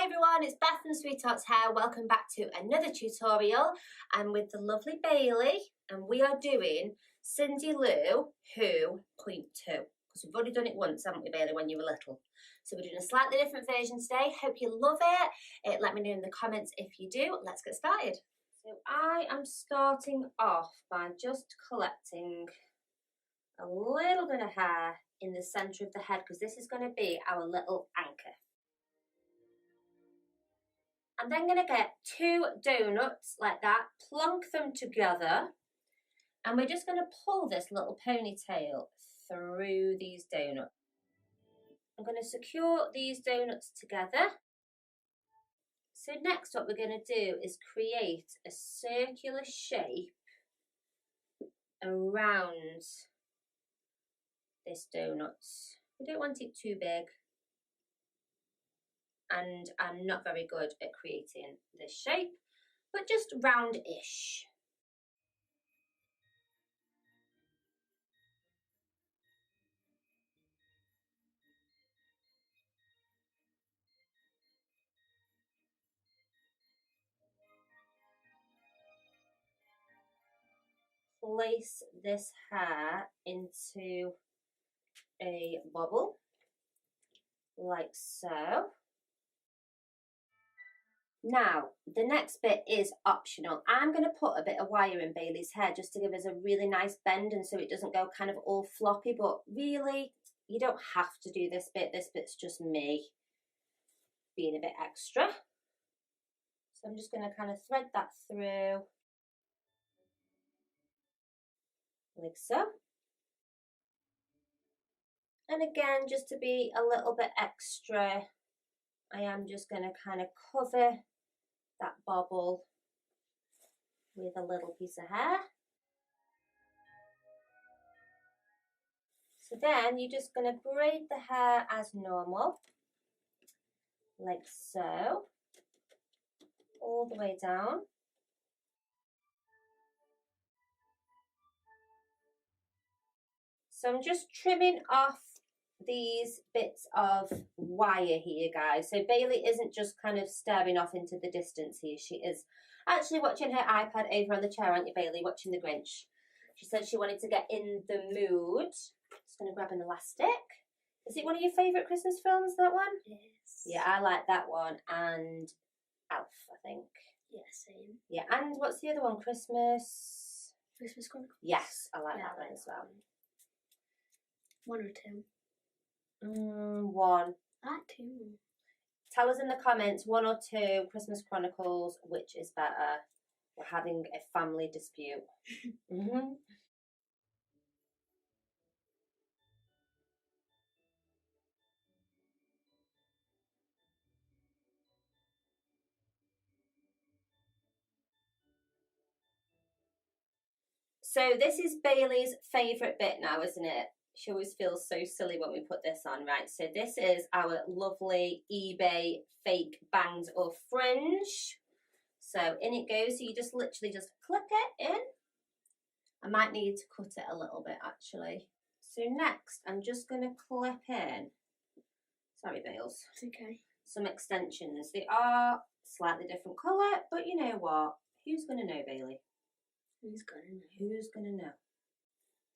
everyone, it's Beth from Sweethearts Hair. Welcome back to another tutorial. I'm with the lovely Bailey and we are doing Cindy Lou Who Point 2 because we've already done it once, haven't we, Bailey, when you were little? So we're doing a slightly different version today. Hope you love it. Let me know in the comments if you do. Let's get started. So I am starting off by just collecting a little bit of hair in the centre of the head because this is going to be our little anchor. I'm then going to get 2 donuts like that, plonk them together, and we're just going to pull this little ponytail through these donuts. I'm going to secure these donuts together. So next what we're going to do is create a circular shape around this donut. We don't want it too big. And I'm not very good at creating this shape, but just round-ish. Place this hair into a bubble, like so. Now, the next bit is optional. I'm going to put a bit of wire in Bailey's hair just to give us a really nice bend and so it doesn't go kind of all floppy, but really, you don't have to do this bit. This bit's just me being a bit extra. So I'm just going to kind of thread that through, like so. And again, just to be a little bit extra, I am just going to kind of cover that bobble with a little piece of hair. So then you're just going to braid the hair as normal, like so, all the way down. So I'm just trimming off these bits of wire here, guys. So Bailey isn't just kind of staring off into the distance here. She is actually watching her iPad over on the chair, aren't you, Bailey? Watching The Grinch. She said she wanted to get in the mood. Just going to grab an elastic. Is it one of your favourite Christmas films, that one? Yes. Yeah, I like that one. And Elf, I think. Yeah, same. Yeah, and what's the other one? Christmas Chronicles? Yes, I like that one as well. 1 or 2? 1. I like 2. Tell us in the comments, 1 or 2 Christmas Chronicles, which is better. We're having a family dispute. So this is Bailey's favourite bit now, isn't it? She always feels so silly when we put this on, right? So this is our lovely eBay fake bangs or fringe. So in it goes, so you just literally just clip it in. I might need to cut it a little bit actually. So next, I'm just going to clip in, sorry Bales, It's okay, some extensions. They are slightly different colour, but you know what? Who's going to know, Bailey? who's gonna know? Who's going to know?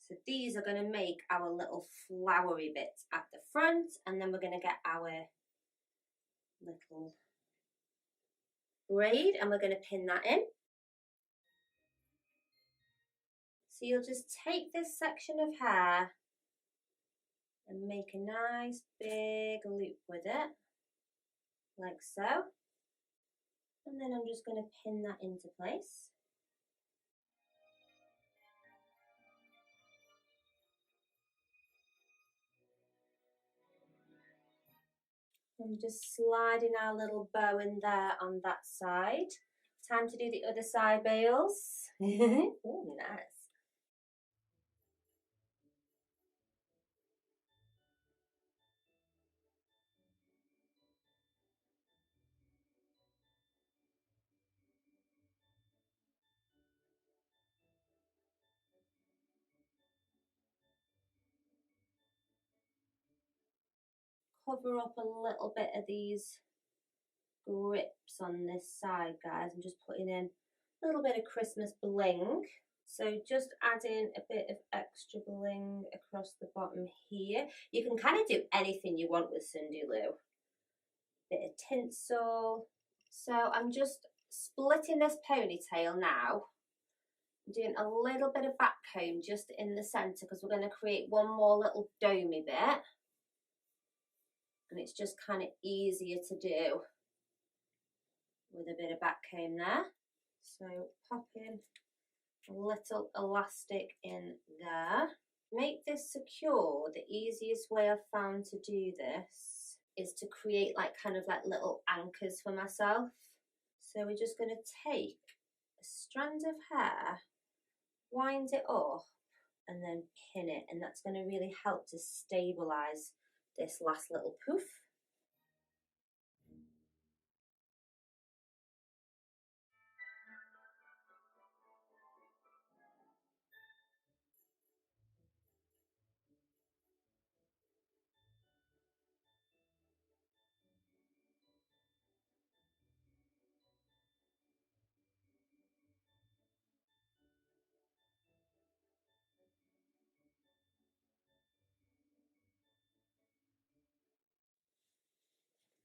So these are going to make our little flowery bits at the front, and then we're going to get our little braid and we're going to pin that in. So you'll just take this section of hair and make a nice big loop with it, like so. And then I'm just going to pin that into place. I'm just sliding our little bow in there on that side. Time to do the other side, Bales. Oh, nice. Cover up a little bit of these grips on this side, guys. I'm just putting in a little bit of Christmas bling. So just adding a bit of extra bling across the bottom here. You can kind of do anything you want with Cindy Lou. Bit of tinsel. So I'm just splitting this ponytail now. I'm doing a little bit of back comb just in the centre because we're going to create one more little domey bit. And it's just kind of easier to do with a bit of back comb there. So pop in a little elastic in there. Make this secure. The easiest way I've found to do this is to create like kind of like little anchors for myself. So we're just going to take a strand of hair, wind it up and then pin it, and that's going to really help to stabilize this last little poof.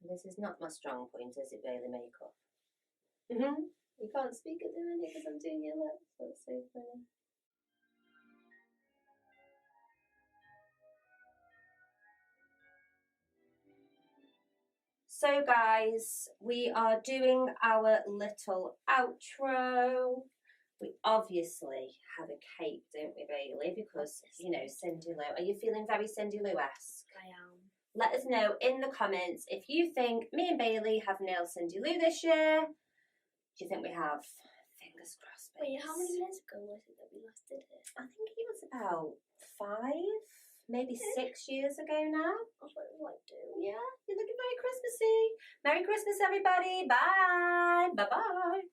This is not my strong point, is it, Bailey makeup? You can't speak at the minute because I'm doing your lips. That's so funny. So guys, we are doing our little outro. We obviously have a cake, don't we, Bailey? Because, you know, Cindy Lou. Are you feeling very Cindy Lou-esque? I am. Let us know in the comments if you think me and Bailey have nailed Cindy Lou this year. Do you think we have? Fingers crossed, babes. Wait, how many years ago was it that we last did it? I think it was about 5, maybe 6 years ago now. I thought it was like 2. Yeah, you're looking very Christmassy. Merry Christmas, everybody. Bye. Bye-bye.